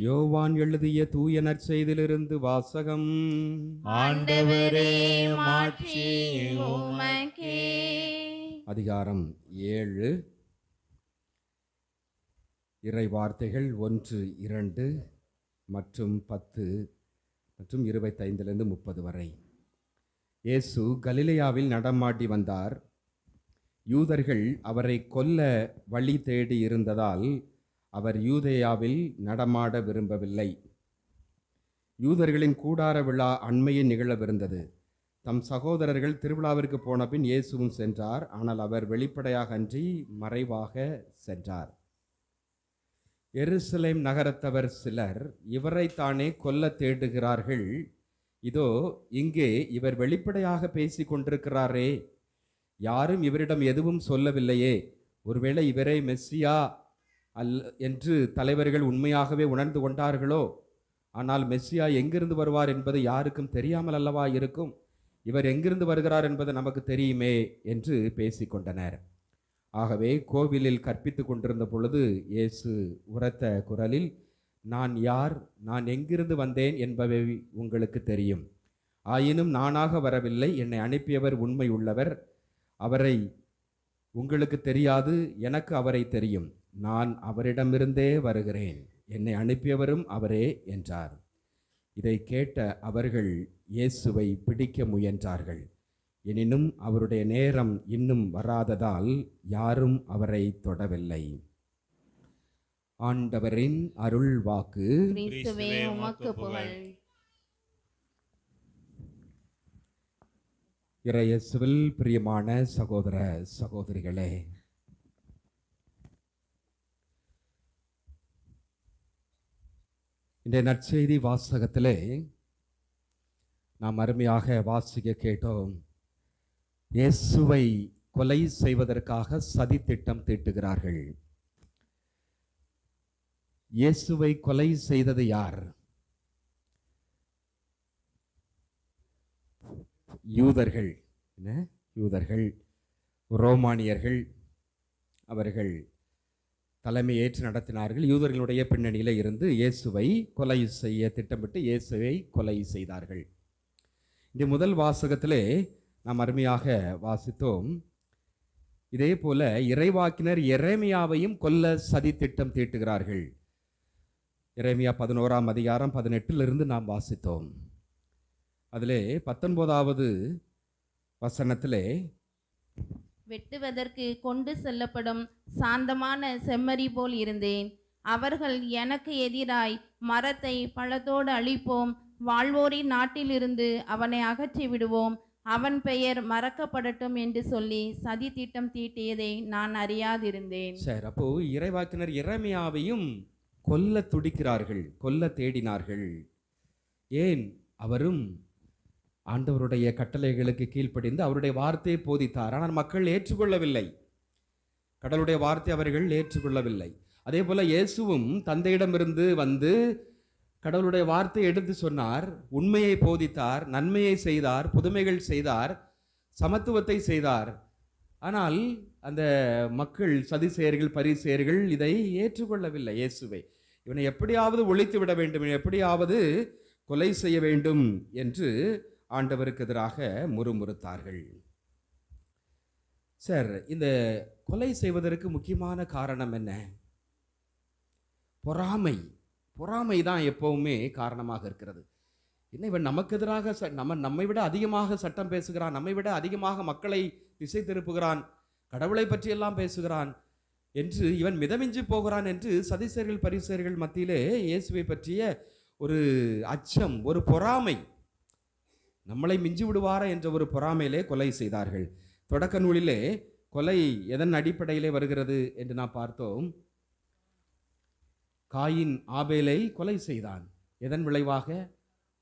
யோவான் எழுதிய தூய நற்செய்தியிலிருந்து வாசகம். ஆண்டவரே, மாட்சி உமக்கே. அதிகாரம் 7. இறை வார்த்தைகள் 1, 2 மற்றும் 10 மற்றும் 25 30 வரை. இயேசு கலிலேயாவில் நடமாடி வந்தார். யூதர்கள் அவரை கொல்ல வழி தேடி இருந்ததால் அவர் யூதேயாவில் நடமாட விரும்பவில்லை. யூதர்களின் கூடார விழா அண்மையில் நிகழவிருந்தது. தம் சகோதரர்கள் திருவிழாவிற்கு போன பின் இயேசுவும் சென்றார். ஆனால் அவர் வெளிப்படையாக அன்றி மறைவாக சென்றார். எருசலேம் நகரத்தவர் சிலர் இவரைத்தானே கொல்ல தேடுகிறார்கள். இதோ இங்கே இவர் வெளிப்படையாக பேசி கொண்டிருக்கிறாரே, யாரும் இவரிடம் எதுவும் சொல்லவில்லையே, ஒருவேளை இவரே மெஸ்ஸியா என்று தலைவர்கள் உண்மையாகவே உணர்ந்து கொண்டார்களோ? ஆனால் மெஸ்ஸியா எங்கிருந்து வருவார் என்பது யாருக்கும் தெரியாமல் அல்லவா இருக்கும்? இவர் எங்கிருந்து வருகிறார் என்பது நமக்கு தெரியுமே என்று பேசிக்கொண்டனர். ஆகவே கோவிலில் கற்பித்து கொண்டிருந்த பொழுது இயேசு உரத்த குரலில், நான் யார், நான் எங்கிருந்து வந்தேன் என்பவை உங்களுக்கு தெரியும். ஆயினும் நானாக வரவில்லை, என்னை அனுப்பியவர் உண்மை உள்ளவர். அவரை உங்களுக்கு தெரியாது, எனக்கு அவரை தெரியும். நான் அவரிடமிருந்தே வருகிறேன், என்னை அனுப்பியவரும் அவரே என்றார். இதை கேட்ட அவர்கள் இயேசுவை பிடிக்க முயன்றார்கள். எனினும் அவருடைய நேரம் இன்னும் வராததால் யாரும் அவரை தொடவில்லை. ஆண்டவரின் அருள் வாக்கு. கிறிஸ்துவே, உமக்கு புகழ். இறையேசுவில் பிரியமான சகோதர சகோதரிகளே, இந்த நற்செய்தி வாசகத்திலே நாம் அருமையாக வாசிக்க கேட்டோம். இயேசுவை கொலை செய்வதற்காக சதி திட்டம் தீட்டுகிறார்கள். இயேசுவை கொலை செய்தது யார்? யூதர்கள். யூதர்கள், ரோமானியர்கள். அவர்கள் தலைமை ஏற்று நடத்தினார்கள். யூதர்களுடைய பின்னணியில் இருந்து இயேசுவை கொலை செய்ய திட்டமிட்டு இயேசுவை கொலை செய்தார்கள். இந்த முதல் வாசகத்திலே நாம் அருமையாக வாசித்தோம். இதே போல இறைவாக்கினர் எரேமியாவையும் கொல்ல சதி திட்டம் தீட்டுகிறார்கள். எரேமியா 11ஆம் அதிகாரம் 18 நாம் வாசித்தோம். அதிலே 19வது வசனத்திலே, வெட்டுவதற்கு கொண்டு செல்லப்படும் சாந்தமான செம்மறி போல் இருந்தேன். அவர்கள் எனக்கு எதிராய் மரத்தை பழத்தோடு அழிப்போம், வாழ்வோரின் நாட்டிலிருந்து அவனை அகற்றி விடுவோம், அவன் பெயர் மறக்கப்படட்டும் என்று சொல்லி சதி திட்டம் தீட்டியதை நான் அறியாதிருந்தேன். சரி, அப்போ இறைவாக்கினர் எரேமியாவையும் கொல்ல துடிக்கிறார்கள், கொல்ல தேடினார்கள். ஏன்? அவரும் ஆண்டவருடைய கட்டளைகளுக்கு கீழ்ப்படிந்து அவருடைய வார்த்தையை போதித்தார். ஆனால் மக்கள் ஏற்றுக்கொள்ளவில்லை. கடவுளுடைய வார்த்தை அவர்கள் ஏற்றுக்கொள்ளவில்லை. அதே போல இயேசுவும் தந்தையிடமிருந்து வந்து கடவுளுடைய வார்த்தையை எடுத்து சொன்னார், உண்மையை போதித்தார், நன்மையை செய்தார், புதுமைகள் செய்தார், சமத்துவத்தை செய்தார். ஆனால் அந்த மக்கள், சதிசேயர்கள், பரிசேயர்கள் இதை ஏற்றுக்கொள்ளவில்லை. இயேசுவை இவனை எப்படியாவது ஒழித்து விட வேண்டும், எப்படியாவது கொலை செய்ய வேண்டும் என்று ஆண்டவருக்கு எதிராக முறுமுறுத்தார்கள். சார், இந்த கொலை செய்வதற்கு முக்கியமான காரணம் என்ன? பொறாமை. பொறாமை தான் எப்பவுமே காரணமாக இருக்கிறது. என்ன, இவன் நமக்கு எதிராக நம்மை விட அதிகமாக சட்டம் பேசுகிறான், நம்மை விட அதிகமாக மக்களை திசை திருப்புகிறான், கடவுளை பற்றியெல்லாம் பேசுகிறான் என்று இவன் மிதமிஞ்சி போகிறான் என்று சதிசேயர்கள், பரிசேயர்கள் மத்தியிலே இயேசுவை பற்றிய ஒரு அச்சம், ஒரு பொறாமை, நம்மளை மிஞ்சி விடுவாரா என்ற ஒரு பொறாமையிலே கொலை செய்தார்கள். தொடக்க நூலிலே கொலை எதன் அடிப்படையிலே வருகிறது என்று நாம் பார்த்தோம். காயின் ஆபேலை கொலை செய்தான். எதன் விளைவாக?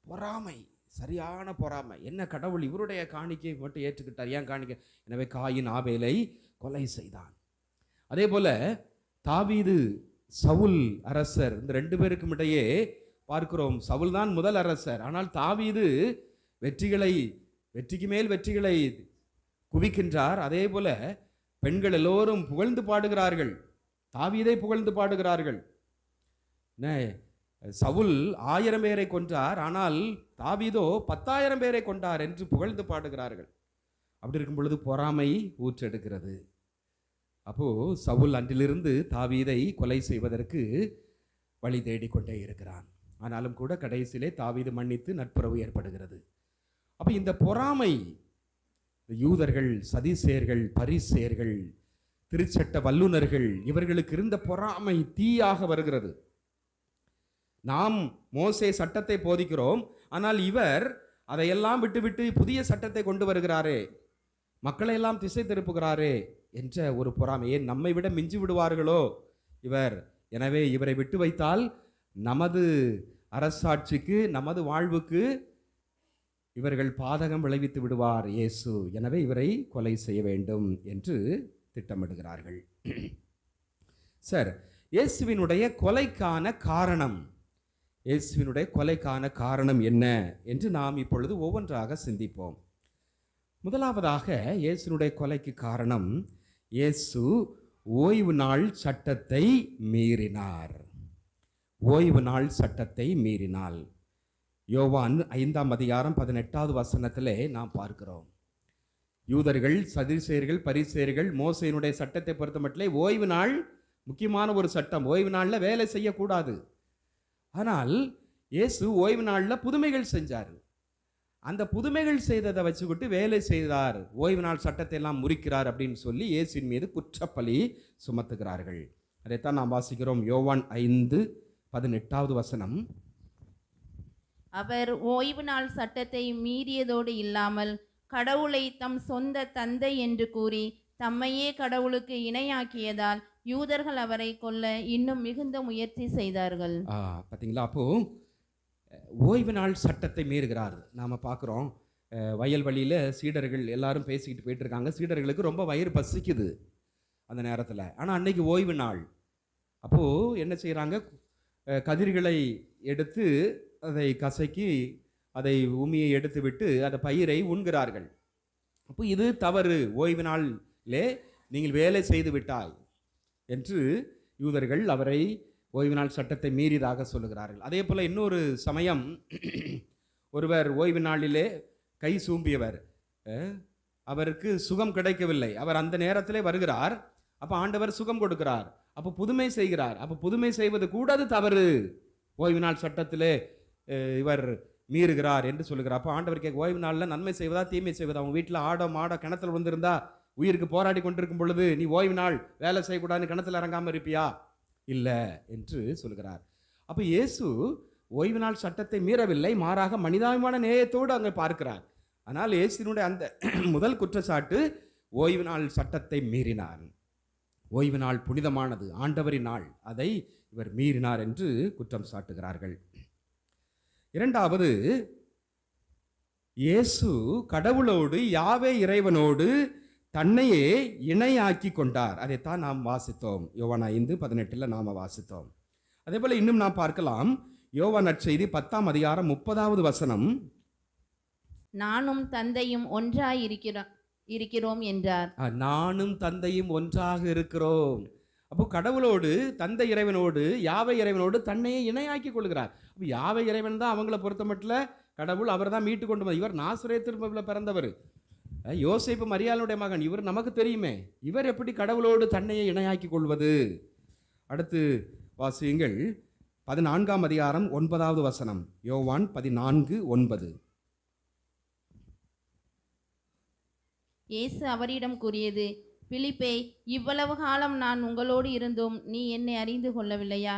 பொறாமை, சரியான பொறாமை. என்ன, கடவுள் இவருடைய காணிக்கை மட்டும் ஏற்றுக்கிட்டார், ஏன் காணிக்கை? எனவே காயின் ஆபேலை கொலை செய்தான். அதே போல தாவீது, சவுல் அரசர், இந்த 2 பேருக்கும் இடையே பார்க்கிறோம். சவுல் தான் முதல் அரசர். ஆனால் தாவீது வெற்றிக்கு மேல் வெற்றிகளை குவிக்கின்றார். அதே போல பெண்கள் எல்லோரும் புகழ்ந்து பாடுகிறார்கள், தாவீதை புகழ்ந்து பாடுகிறார்கள். சவுல் 1000 பேரை கொன்றார், ஆனால் தாவீதோ 10,000 பேரை கொன்றார் என்று புகழ்ந்து பாடுகிறார்கள். அப்படி இருக்கும் பொழுது பொறாமை ஊற்றெடுக்கிறது. அப்போ சவுல் அன்றிலிருந்து தாவீதை கொலை செய்வதற்கு வழி தேடிக்கொண்டே இருக்கிறான். ஆனாலும் கூட கடைசியிலே தாவீது மன்னித்து நட்புறவு ஏற்படுகிறது. அப்போ இந்த பொறாமை, யூதர்கள், சதிசேயர்கள், பரிசேயர்கள், திருச்சட்ட வல்லுனர்கள், இவர்களுக்கு இருந்த பொறாமை தீயாக வருகிறது. நாம் மோசே சட்டத்தை போதிக்கிறோம், ஆனால் இவர் அதையெல்லாம் விட்டுவிட்டு புதிய சட்டத்தை கொண்டு வருகிறாரே, மக்களை எல்லாம் திசை திருப்புகிறாரே என்ற ஒரு பொறாமையை, நம்மை விட மிஞ்சி விடுவார்களோ இவர், எனவே இவரை விட்டு வைத்தால் நமது அரசாட்சிக்கு, நமது வாழ்வுக்கு இவர்கள் பாதகம் விளைவித்து விடுவார் இயேசு, எனவே இவரை கொலை செய்ய வேண்டும் என்று திட்டமிடுகிறார்கள். சார், இயேசுவினுடைய கொலைக்கான காரணம், இயேசுவினுடைய கொலைக்கான காரணம் என்ன என்று நாம் இப்பொழுது ஒவ்வொன்றாக சிந்திப்போம். முதலாவதாக இயேசுனுடைய கொலைக்கு காரணம், இயேசு ஓய்வு நாள் சட்டத்தை மீறினார். ஓய்வு நாள் சட்டத்தை மீறினாள். யோவான் 5ஆம் அதிகாரம் 18வது வசனத்திலே நாம் பார்க்கிறோம். யூதர்கள், சதுசேயர்கள், பரிசேயர்கள் மோசேயினுடைய சட்டத்தை பொறுத்த மட்டும் ஓய்வு நாள் முக்கியமான ஒரு சட்டம். ஓய்வு நாளில் வேலை செய்யக்கூடாது. ஆனால் இயேசு ஓய்வு நாளில் புதுமைகள் செஞ்சார். அந்த புதுமைகள் செய்ததை வச்சுக்கிட்டு வேலை செய்தார், ஓய்வு நாள் சட்டத்தை எல்லாம் முறிக்கிறார் அப்படின்னு சொல்லி இயேசுவின் மீது குற்றப்பழி சுமத்துகிறார்கள். அதைத்தான் நாம் வாசிக்கிறோம். யோவான் 5:18வது வசனம். அவர் ஓய்வு நாள் சட்டத்தை மீறியதோடு இல்லாமல் கடவுளை தம் சொந்த தந்தை என்று கூறி தம்மையே கடவுளுக்கு இணையாக்கியதால் யூதர்கள் அவரை கொல்ல இன்னும் மிகுந்த முயற்சி செய்தார்கள். பார்த்தீங்களா? அப்போ ஓய்வு நாள் சட்டத்தை மீறுகிறார். நாம் பார்க்குறோம், வயல்வெளியில் சீடர்கள் எல்லாரும் பேசிக்கிட்டு போயிட்டு இருக்காங்க. சீடர்களுக்கு ரொம்ப வயிறு பசிக்குது அந்த நேரத்தில். ஆனால் அன்னைக்கு ஓய்வு நாள். அப்போது என்ன செய்கிறாங்க, கதிர்களை எடுத்து அதை கசக்கி அதை உமியை எடுத்து விட்டு அதை பயிரை உண்கிறார்கள். அப்போ இது தவறு, ஓய்வு நாளிலே நீங்கள் வேலை செய்து விட்டாய் என்று யூதர்கள் அவரை ஓய்வு நாள் சட்டத்தை மீறியதாக சொல்லுகிறார்கள். அதே போல் இன்னொரு சமயம், ஒருவர் ஓய்வு நாளிலே கை சூம்பியவர், அவருக்கு சுகம் கிடைக்கவில்லை. அவர் அந்த நேரத்திலே வருகிறார். அப்போ ஆண்டவர் சுகம் கொடுக்கிறார். அப்போ புதுமை செய்கிறார். அப்போ புதுமை செய்வது கூட அது தவறு, ஓய்வு நாள் சட்டத்திலே இவர் மீறுகிறார் என்று சொல்லுகிறார். அப்போ ஆண்டவர் கேட்க, ஓய்வு நாளில் நன்மை செய்வதா தீமை செய்வதா? அவங்க வீட்டில் ஆடோ மாடோ கிணத்துல விழுந்திருந்தா உயிருக்கு போராடி கொண்டிருக்கும் பொழுது நீ ஓய்வு நாள் வேலை செய்யக்கூடாதுன்னு கிணத்துல இறங்காமல் இருப்பியா? இல்லை என்று சொல்கிறார். அப்போ இயேசு ஓய்வு நாள் சட்டத்தை மீறவில்லை, மாறாக மனிதாபிமான நேயத்தோடு அங்கே பார்க்கிறார். ஆனால் இயேசுவினுடைய அந்த முதல் குற்றச்சாட்டு, ஓய்வு நாள் சட்டத்தை மீறினார். ஓய்வு நாள் புனிதமானது, ஆண்டவரின் நாள், அதை இவர் மீறினார் என்று குற்றம் சாட்டுகிறார்கள். இரண்டாவது, இயேசு கடவுளோடு, யாவே இறைவனோடு தன்னையே இணையாக்கி கொண்டார். அதைத்தான் நாம் வாசித்தோம். யோவான் 5:18 நாம் வாசித்தோம். அதே போல இன்னும் நாம் பார்க்கலாம். யோவான் நற்செய்தி 10ஆம் அதிகாரம் 30வது வசனம். நானும் தந்தையும் ஒன்றாய் இருக்கிறோம் என்றார். நானும் தந்தையும் ஒன்றாக இருக்கிறோம். அப்போ கடவுளோடு, தந்தை இறைவனோடு, யாவை இறைவனோடு தன்னையே இணையாக்கி கொள்கிறார். அப்போ யாவை இறைவன் தான் அவங்கள பொறுத்த மட்டும் கடவுள், அவர் தான் மீட்டு கொண்டு வந்தார். இவர் நாசரேத்தில் பிறந்தவர், யோசேப்பு மரியாளுடைய மகன், இவர் நமக்கு தெரியுமே. இவர் எப்படி கடவுளோடு தன்னையே இணையாக்கி கொள்வது? அடுத்து வாசியுங்கள், 14ஆம் அதிகாரம் 9வது வசனம். யோவான் 14:9. இயேசு அவரிடம் கூறியது, பிலிப்பே, இவ்வளவு காலம் நான் உங்களோடு இருந்தும் நீ என்னை அறிந்து கொள்ளவில்லையா?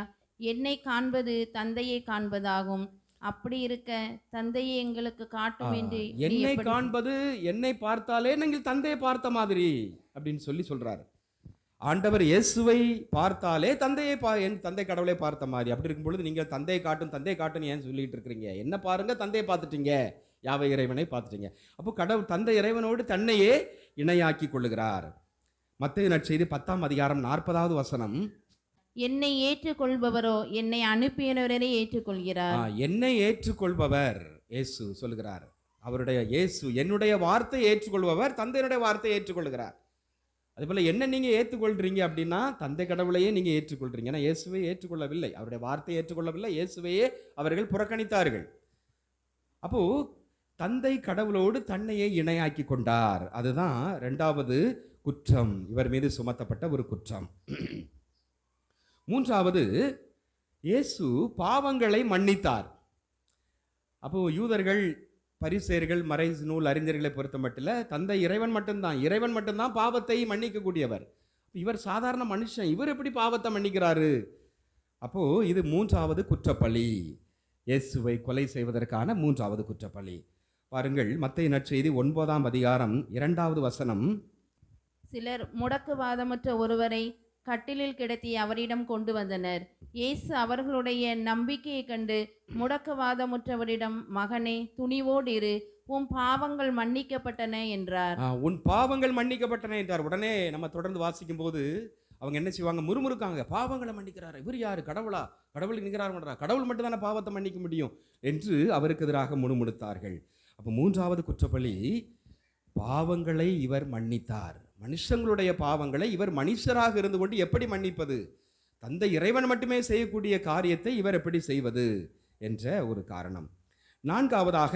என்னை காண்பது தந்தையை காண்பதாகும். அப்படி இருக்க தந்தையை எங்களுக்கு காட்டும் என்று என்னை காண்பது, என்னை பார்த்தாலே நீங்கள் தந்தையை பார்த்த மாதிரி அப்படின்னு சொல்றாரு. ஆண்டவர் இயேசுவை பார்த்தாலே தந்தையை என் தந்தை கடவுளை பார்த்த மாதிரி. அப்படி இருக்கும் பொழுது நீங்கள் தந்தையை காட்டும் ஏன் சொல்லிட்டு இருக்கிறீங்க? என்ன பாருங்க, தந்தையை பார்த்துட்டீங்க, யாவை இறைவனை பார்த்துட்டீங்க. அப்போ கடவுள் தந்தை இறைவனோடு தன்னையே இணையாக்கி கொள்ளுகிறார். மத்தேயு நற்செய்தி 10ஆம் அதிகாரம் 40வது வசனம். என்னை ஏற்றுக்கொள்பவரோ என்னை அனுப்பியவரை ஏற்றுக்கொள்கிறார். என்னை ஏற்றுக்கொள்பவர், இயேசு சொல்லுகிறார், அவருடைய இயேசு என்னுடைய வார்த்தை ஏற்றுக்கொள்பவர் தந்தையினுடைய வார்த்தையை ஏற்றுக்கொள்கிறார். அதேபோல என்ன நீங்க ஏற்றுக்கொள்றீங்க அப்படின்னா தந்தை கடவுளையே நீங்க ஏற்றுக்கொள்றீங்க. ஏன்னா இயேசுவை ஏற்றுக்கொள்ளவில்லை, அவருடைய வார்த்தையை ஏற்றுக்கொள்ளவில்லை, இயேசுவையே அவர்கள் புறக்கணித்தார்கள். அப்போ தந்தை கடவுளோடு தன்னையே இணையாக்கி கொண்டார். அதுதான் இரண்டாவது குற்றம், இவர் மீது சுமத்தப்பட்ட ஒரு குற்றம். மூன்றாவது, இயேசு பாவங்களை மன்னித்தார். அப்போ யூதர்கள், பரிசேயர்கள், மறை நூல் அறிஞர்களை பொறுத்த மட்டும் தந்தை இறைவன் மட்டும்தான் பாவத்தை மன்னிக்க கூடியவர். இவர் சாதாரண மனுஷன், இவர் எப்படி பாவத்தை மன்னிக்கிறாரு? அப்போ இது மூன்றாவது குற்றப்பழி, இயேசுவை கொலை செய்வதற்கான மூன்றாவது குற்றப்பழி. பாருங்கள், மத்தேயு நற்செய்தி 9ஆம் அதிகாரம் 2வது வசனம். சிலர் முடக்குவாதமற்ற ஒருவரை கட்டிலில் கிடத்தி அவரிடம் கொண்டு வந்தனர். இயேசு அவர்களுடைய நம்பிக்கையை கண்டு முடக்குவாதமுற்றவரிடம், மகனே, துணிவோடு இரு, உன் பாவங்கள் மன்னிக்கப்பட்டன என்றார். உன் பாவங்கள் மன்னிக்கப்பட்டன என்றார். உடனே நம்ம தொடர்ந்து வாசிக்கும் போது அவங்க என்ன செய்வாங்க? முறுமுறுக்காங்க. பாவங்களை மன்னிக்கிறார், இவர் யாரு? கடவுளா? கடவுள் நிற்கிறார், கடவுள் மட்டும் தானே பாவத்தை மன்னிக்க முடியும் என்று அவருக்கு எதிராக முணுமுணுத்தார்கள். அப்போ மூன்றாவது குற்றப்பழி, பாவங்களை இவர் மன்னித்தார். மனுஷங்களுடைய பாவங்களை இவர் மனுஷராக இருந்து கொண்டு எப்படி மன்னிப்பது? தந்தை இறைவன் மட்டுமே செய்யக்கூடிய காரியத்தை இவர் எப்படி செய்வது என்ற ஒரு காரணம். நான்காவதாக,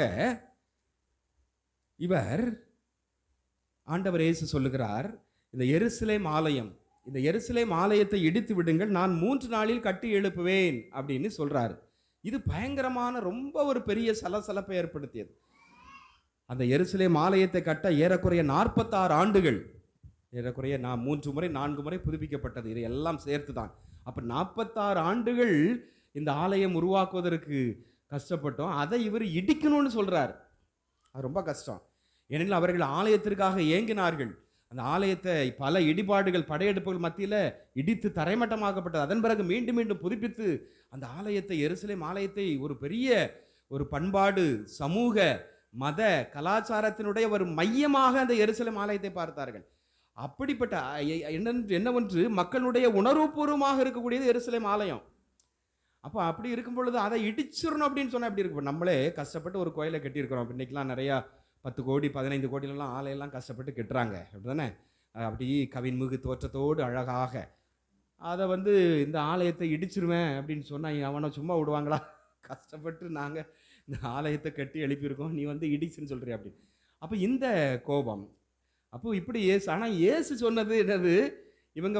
இவர் ஆண்டவர் இயேசு சொல்லுகிறார், இந்த எருசலேம் ஆலயத்தை இடித்து விடுங்கள், நான் 3 நாளில் கட்டி எழுப்புவேன் அப்படின்னு சொல்றார். இது பயங்கரமான, ரொம்ப ஒரு பெரிய சலசலப்பை ஏற்படுத்தியது. அந்த எருசலேம் ஆலயத்தை கட்ட ஏறக்குறைய 46 ஆண்டுகள், ஏறக்குறைய 3 முறை 4 முறை புதுப்பிக்கப்பட்டது, இது எல்லாம் சேர்த்து தான். அப்போ 46 ஆண்டுகள் இந்த ஆலயம் உருவாக்குவதற்கு கஷ்டப்பட்டோம். அதை இவர் இடிக்கணும்னு சொல்றார். அது ரொம்ப கஷ்டம். ஏனெனில் அவர்கள் ஆலயத்திற்காக ஏங்கினார்கள். அந்த ஆலயத்தை பல இடிபாடுகள், படையெடுப்புகள் மத்தியில் இடித்து தரைமட்டமாக்கப்பட்டது. அதன் பிறகு மீண்டும் மீண்டும் புதுப்பித்து அந்த ஆலயத்தை, எருசலேம் ஆலயத்தை ஒரு பெரிய ஒரு பண்பாடு, சமூக, மத, கலாச்சாரத்தினுடைய ஒரு மையமாக அந்த எருசலேம் ஆலயத்தை பார்த்தார்கள். அப்படிப்பட்ட என்னவென்று மக்களுடைய உணர்வுபூர்வமாக இருக்கக்கூடியது எருசலேம் ஆலயம். அப்போ அப்படி இருக்கும் பொழுது அதை இடிச்சிடணும் அப்படின்னு சொன்னால் எப்படி இருக்கும்? நம்மளே கஷ்டப்பட்டு ஒரு கோயிலை கட்டியிருக்கிறோம். இன்னைக்கெல்லாம் நிறையா 10 கோடி 15 கோடியிலலாம் ஆலையெல்லாம் கஷ்டப்பட்டு கட்டுறாங்க, அப்படி தானே? அப்படி கவின்முகு தோற்றத்தோடு அழகாக. அதை இந்த ஆலயத்தை இடிச்சிருவேன் அப்படின்னு சொன்னால் அவனை சும்மா விடுவாங்களா? கஷ்டப்பட்டு நாங்கள் இந்த ஆலயத்தை கட்டி எழுப்பியிருக்கோம், நீ இடிச்சுன்னு சொல்கிறிய அப்படின்னு. அப்போ இந்த கோபம், அப்போ இப்படி ஆனால் இயேசு சொன்னது என்னது? இவங்க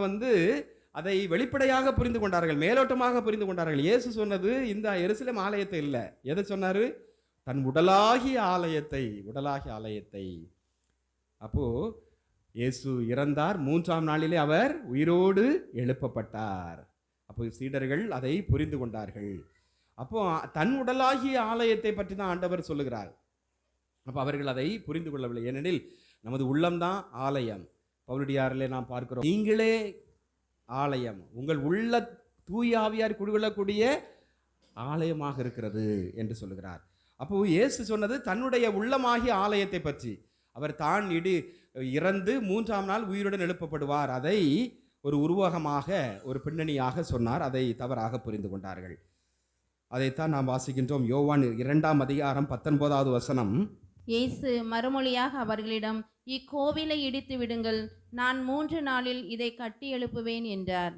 அதை வெளிப்படையாக புரிந்து கொண்டார்கள், மேலோட்டமாக புரிந்து கொண்டார்கள். இயேசு சொன்னது இந்த எருசலேம் ஆலயத்தை இல்லை, எதை சொன்னார்? தன் உடலாகிய ஆலயத்தை. அப்போ இயேசு இறந்தார், 3ஆம் நாளிலே அவர் உயிரோடு எழுப்பப்பட்டார். அப்போ சீடர்கள் அதை புரிந்து கொண்டார்கள். அப்போ தன் உடலாகிய ஆலயத்தை பற்றி தான் ஆண்டவர் சொல்லுகிறார். அப்போ அவர்கள் அதை புரிந்து கொள்ளவில்லை. ஏனெனில் நமது உள்ளம்தான் ஆலயம். பவுலடியாரிலே நாம் பார்க்கிறோம், நீங்களே ஆலயம், உங்கள் உள்ள தூய ஆவியார் குடிகொள்ளக்கூடிய ஆலயமாக இருக்கிறது என்று சொல்லுகிறார். அப்போ இயேசு சொன்னது தன்னுடைய உள்ளமாகிய ஆலயத்தை பற்றி. அவர் தான் இறந்து 3ஆம் நாள் உயிருடன் எழுப்பப்படுவார், அதை ஒரு உருவகமாக, ஒரு பின்னணியாக சொன்னார். அதை தவறாக புரிந்து கொண்டார்கள். அதைத்தான் நாம் வாசிக்கின்றோம். யோவான் 2ஆம் அதிகாரம் 19வது வசனம். இயேசு மறுமொழியாக அவர்களிடம், இக்கோவிலை இடித்து விடுங்கள், நான் 3 நாளில் இதை கட்டி எழுப்புவேன் என்றார்.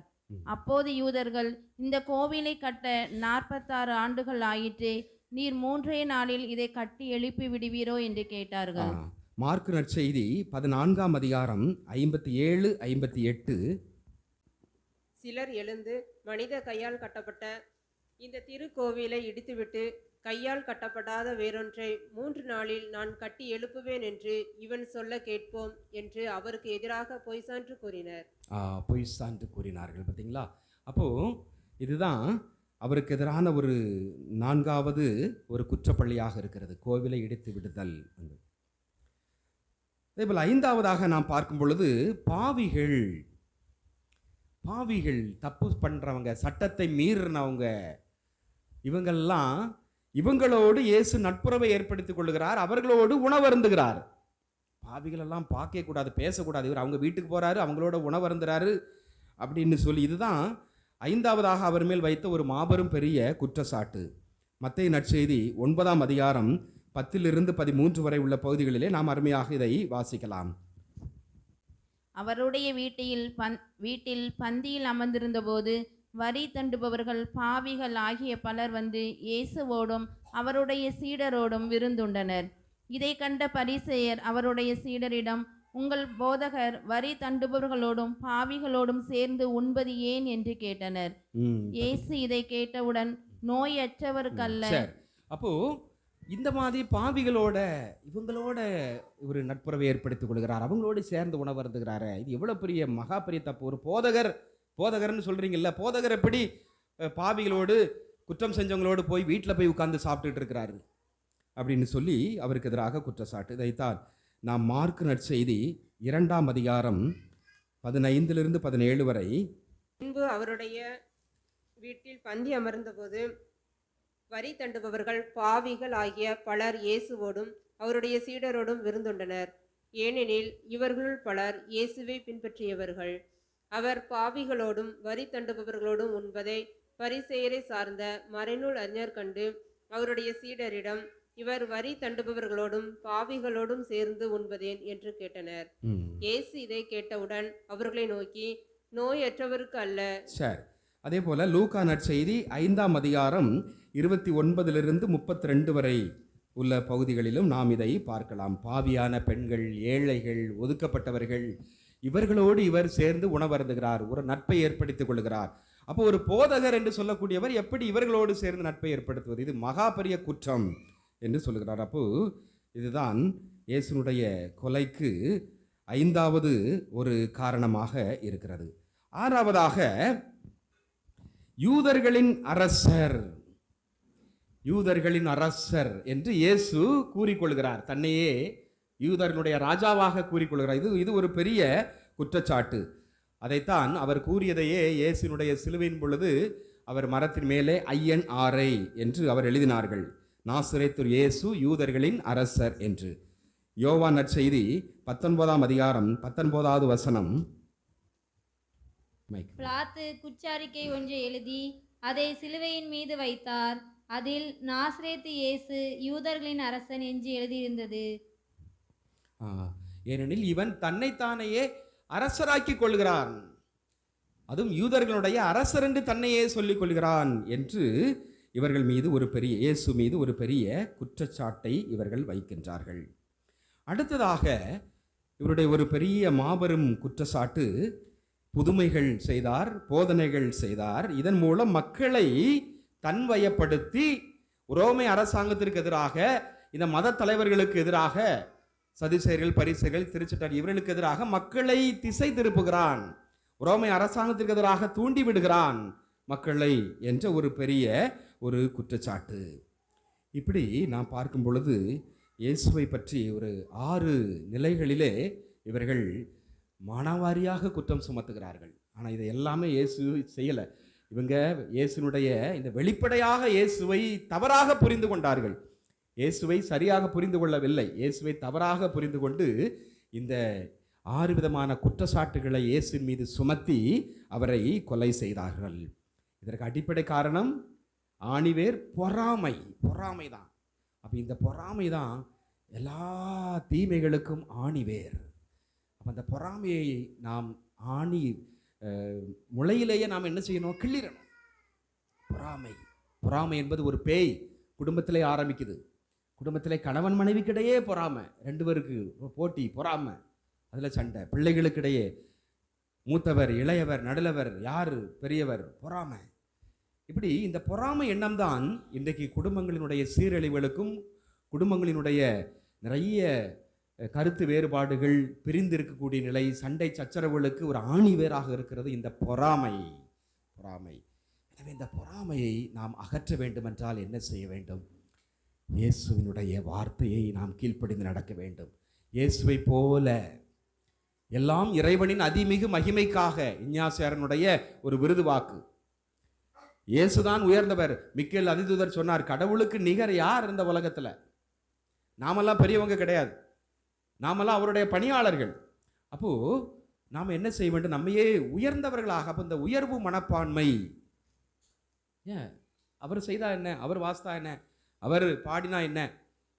அப்போது யூதர்கள், இந்த கோவிலை கட்ட 46 ஆண்டுகள் ஆயிற்றே, நீர் 3 நாளில் இதை கட்டி எழுப்பி விடுவீரோ என்று கேட்டார்கள். மார்க்கு நற்செய்தி 14ஆம் அதிகாரம் 57, 58. சிலர் எழுந்து, மனித கையால் கட்டப்பட்ட இந்த திருக்கோவிலை இடித்துவிட்டு கையால் கட்டப்படாத வேறொன்றை 3 நாளில் நான் கட்டி எழுப்புவேன் என்று இவன் சொல்ல கேட்போம் என்று அவருக்கு எதிராக பொய் சான்று கூறினர். பொய் சான்று கூறினார்கள். பார்த்தீங்களா? அப்போ இதுதான் அவருக்கு எதிரான ஒரு 4வது ஒரு குற்றப்பள்ளியாக இருக்கிறது, கோவிலை இடித்து விடுதல். அதேபோல் 5வதாக நாம் பார்க்கும் பொழுது பாவிகள், தப்பு பண்றவங்க, சட்டத்தை மீறினவங்க, இவங்களோடு இயேசு நட்புறவை ஏற்படுத்திக் கொள்ளுகிறார், அவர்களோடு உணவருந்துகிறார். பாவிகள் எல்லாம் பார்க்க கூடாது, பேசக்கூடாது, இவர் அவங்க வீட்டுக்கு போறாரு, அவங்களோட உணவருந்துறாரு அப்படின்னு சொல்லி, இதுதான் 5வதாக அவர் மேல் வைத்த ஒரு மாபெரும் பெரிய குற்றச்சாட்டு. மத்தேயு நற்செய்தி 9ஆம் அதிகாரம் 10 to 13 வரை உள்ள பகுதிகளிலே நாம் அருமையாக இதை வாசிக்கலாம். அவருடைய வீட்டில் பந்தியில் அமர்ந்திருந்தபோது வரி தண்டுபவர்கள் பாவிகள் ஆகிய பலர் வந்து இயேசுவோடும் அவருடைய சீடரோடும் விருந்துண்டனர். இதை கண்ட பரிசேயர் அவருடைய சீடரிடம், உங்கள் போதகர் வரி தண்டுபவர்களோடும் பாவிகளோடும் சேர்ந்து உண்பது ஏன் என்று கேட்டனர். இயேசு இதை கேட்டவுடன், நோயற்றவருக்கல்ல. சரி, அப்போ இந்த மாதிரி பாவிகளோட இவங்களோட ஒரு நட்புறவை ஏற்படுத்திக் கொள்கிறார், அவங்களோடு சேர்ந்து உணவருந்துகிறாரு. இது எவ்வளவு பெரிய மகா பெரிய தப்பு. ஒரு போதகர்னு சொல்றீங்கல்ல, போதகர் எப்படி பாவிகளோடு குற்றம் செஞ்சவங்களோடு போய் வீட்டில் போய் உட்கார்ந்து சாப்பிட்டுட்டு இருக்கிறாரு அப்படின்னு சொல்லி அவருக்கு எதிராக குற்றச்சாட்டு. இதைத்தான் நாம் மார்க் நற்செய்தி 2ஆம் அதிகாரம் 15-17 வரை. முன்பு அவருடைய வீட்டில் பந்தி அமர்ந்தபோது வரி தண்டுபவர்கள் பாவிகள் ஆகிய பலர் இயேசுவோடும் அவருடைய சீடரோடும் விருந்துண்டனர். ஏனெனில் இவர்களுள் பலர் இயேசுவை பின்பற்றியவர்கள். அவர் பாவிகளோடும் வரி தண்டுபவர்களோடும் உண்பதை பரிசேயரை சார்ந்த மறைநூல் அறிஞர் கண்டு அவருடைய சீடரிடம், இவர் வரி தண்டுபவர்களோடும் பாவிகளோடும் சேர்ந்து உண்பதேன் என்று கேட்டனர். இயேசு இதை கேட்டவுடன் அவர்களை நோக்கி, நோயற்றவருக்கு அல்ல. சரி, அதே போல லூக்கா நற்செய்தி 5ஆம் அதிகாரம் 29-32 வரை உள்ள பகுதிகளிலும் நாம் இதை பார்க்கலாம். பாவியான பெண்கள், ஏழைகள், ஒதுக்கப்பட்டவர்கள், இவர்களோடு இவர் சேர்ந்து உணவருந்துகிறார், ஒரு நட்பை ஏற்படுத்திக் கொள்கிறார். அப்போ ஒரு போதகர் என்று சொல்லக்கூடியவர் எப்படி இவர்களோடு சேர்ந்து நட்பை ஏற்படுத்துவது? இது மகா பெரிய குற்றம் என்று சொல்லுகிறார். அப்போ இதுதான் இயேசுனுடைய கொலைக்கு 5வது ஒரு காரணமாக இருக்கிறது. 6வதாக, யூதர்களின் அரசர் என்று இயேசு கூறிக்கொள்கிறார். தன்னையே யூதர்களுடைய ராஜாவாக கூறிக்கொள்கிறார். இது ஒரு பெரிய குற்றச்சாட்டு. அதைத்தான் அவர் கூறியதையே இயேசுனுடைய சிலுவையின் பொழுது அவர் மரத்தின் மேலே INRI என்று அவர் எழுதினார்கள், நாசரேத்து இயேசு யூதர்களின் அரசர் என்று. யோவான் நற்செய்தி 19ஆம் அதிகாரம் 19வது வசனம். பிலாத்து குற்றறிக்கை ஒன்றை எழுதி அதை சிலுவையின் மீது வைத்தார். அதில் நாசரேத்து இயேசு யூதர்களின் அரசன் என்று எழுதியிருந்தது. ஏனெனில் இவன் தன்னைத்தானையே அரசராக்கி கொள்கிறான், அதுவும் யூதர்களுடைய அரசர் என்று தன்னையே சொல்லிக் கொள்கிறான் என்று இவர்கள் மீது இயேசு மீது ஒரு பெரிய குற்றச்சாட்டை இவர்கள் வைக்கின்றார்கள். அடுத்ததாக இவருடைய ஒரு பெரிய மாபெரும் குற்றச்சாட்டு, புதுமைகள் செய்தார், போதனைகள் செய்தார். இதன் மூலம் மக்களை தன்வயப்படுத்தி ரோமை அரசாங்கத்திற்கு எதிராக, இந்த மத தலைவர்களுக்கு எதிராக, சதுசேயர்கள், பரிசேயர்கள், திருச்சட்டர் இவர்களுக்கு எதிராக மக்களை திசை திருப்புகிறான், ரோமை அரசாங்கத்திற்கு எதிராக தூண்டி விடுகிறான் மக்களை என்ற ஒரு பெரிய ஒரு குற்றச்சாட்டு. இப்படி நாம் பார்க்கும் பொழுது இயேசுவை பற்றி ஒரு 6 நிலைகளிலே இவர்கள் மானாவாரியாக குற்றம் சுமத்துகிறார்கள். ஆனால் இதை எல்லாமே இயேசு செய்யலை. இவங்க இயேசுனுடைய இந்த வெளிப்படையாக இயேசுவை தவறாக புரிந்து கொண்டார்கள். இயேசுவை சரியாக புரிந்து கொள்ளவில்லை. இயேசுவை தவறாக புரிந்து கொண்டு இந்த 6 விதமான குற்றச்சாட்டுகளை இயேசுவின் மீது சுமத்தி அவரை கொலை செய்தார்கள். இதற்கு அடிப்படை காரணம் ஆணிவேர் பொறாமை தான். அப்போ இந்த பொறாமை தான் எல்லா தீமைகளுக்கும் ஆணிவேர். அப்போ அந்த பொறாமையை நாம் முளையிலேயே நாம் என்ன செய்யணும்? கிள்ளிடணும். பொறாமை என்பது ஒரு பேய். குடும்பத்திலே ஆரம்பிக்குது. குடும்பத்திலே கணவன் மனைவிக்கிடையே பொறாமை, 2 பேருக்கு போட்டி, பொறாமை, அதில் சண்டை, பிள்ளைகளுக்கிடையே மூத்தவர், இளையவர், நடுலவர், யார் பெரியவர், பொறாமை. இப்படி இந்த பொறாமை எண்ணம் தான் இன்றைக்கு குடும்பங்களினுடைய சீரழிவுகளுக்கும், குடும்பங்களினுடைய நிறைய கருத்து வேறுபாடுகள், பிரிந்து இருக்கக்கூடிய நிலை, சண்டை சச்சரவுகளுக்கு ஒரு ஆணிவேராக இருக்கிறது இந்த பொறாமை. எனவே இந்த பொறாமையை நாம் அகற்ற வேண்டுமென்றால் என்ன செய்ய வேண்டும்? இயேசுவினுடைய வார்த்தையை நாம் கீழ்ப்படிந்து நடக்க வேண்டும். இயேசுவை போல எல்லாம் இறைவனின் அதிமிகு மகிமைக்காக, இஞ்ஞாசியாரனுடைய ஒரு விருது வாக்கு. இயேசுதான் உயர்ந்தவர். மிக்கேல் அதிதூதர் சொன்னார், கடவுளுக்கு நிகர் யார் இந்த உலகத்தில்? நாமெல்லாம் பெரியவங்க கிடையாது, நாமெல்லாம் அவருடைய பணியாளர்கள். அப்போ நாம் என்ன செய்ய வேண்டும்? நம்மையே உயர்ந்தவர்களாக. அப்போ இந்த உயர்வு மனப்பான்மை, அவர் செய்தா என்ன, அவர் வாஸ்தா என்ன, அவர் பாடினா என்ன,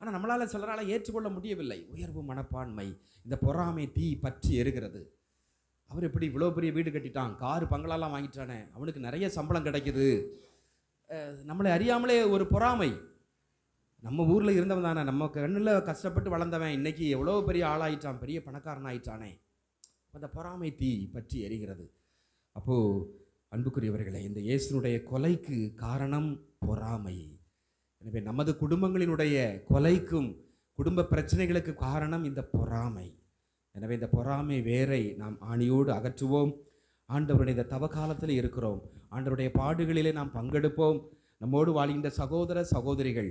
ஆனால் நம்மளால் சிலரால் ஏற்றுக்கொள்ள முடியவில்லை. உயர்வு மனப்பான்மை, இந்த பொறாமை தீ பற்றி எரிகிறது. அவர் எப்படி இவ்வளோ பெரிய வீடு கட்டிட்டான், காரு பங்களாலாம் வாங்கிட்டானே, அவனுக்கு நிறைய சம்பளம் கிடைக்குது. நம்மளை அறியாமலே ஒரு பொறாமை. நம்ம ஊரில் இருந்தவன் தானே, நம்ம கண்ணில் கஷ்டப்பட்டு வளர்ந்தவன் இன்னைக்கு எவ்வளோ பெரிய ஆளாயிட்டான், பெரிய பணக்காரன் ஆயிட்டானே. அந்த பொறாமை தீ பற்றி எரிகிறது. அப்போது அன்புக்குரியவர்களே, இந்த இயேசுனுடைய கொலைக்கு காரணம் பொறாமை. எனவே நமது குடும்பங்களினுடைய கொலைக்கும் குடும்ப பிரச்சனைகளுக்கு காரணம் இந்த பொறாமை. எனவே இந்த பொறாமை வேரை நாம் ஆணியோடு அகற்றுவோம். ஆண்டவருடைய இந்த தவ காலத்தில் இருக்கிறோம், ஆண்டவருடைய பாடுகளிலே நாம் பங்கெடுப்போம். நம்மோடு வாழ்கின்ற சகோதர சகோதரிகள்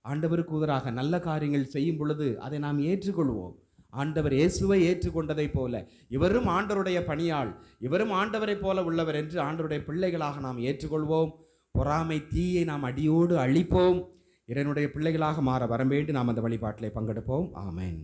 ஆண்டவருக்கு உதராக நல்ல காரியங்கள் செய்யும் பொழுது அதை நாம் ஏற்றுக்கொள்வோம். ஆண்டவர் இயேசுவை ஏற்றுக்கொண்டதைப் போல இவரும் ஆண்டவருடைய பணியாள், இவரும் ஆண்டவரைப் போல உள்ளவர் என்று ஆண்டவருடைய பிள்ளைகளாக நாம் ஏற்றுக்கொள்வோம். பொறாமை தீயை நாம் அடியோடு அழிப்போம். இறைவனுடைய பிள்ளைகளாக மாற வரவேண்டி நாம் அந்த வழிபாட்டிலே பங்கெடுப்போம். ஆமென்.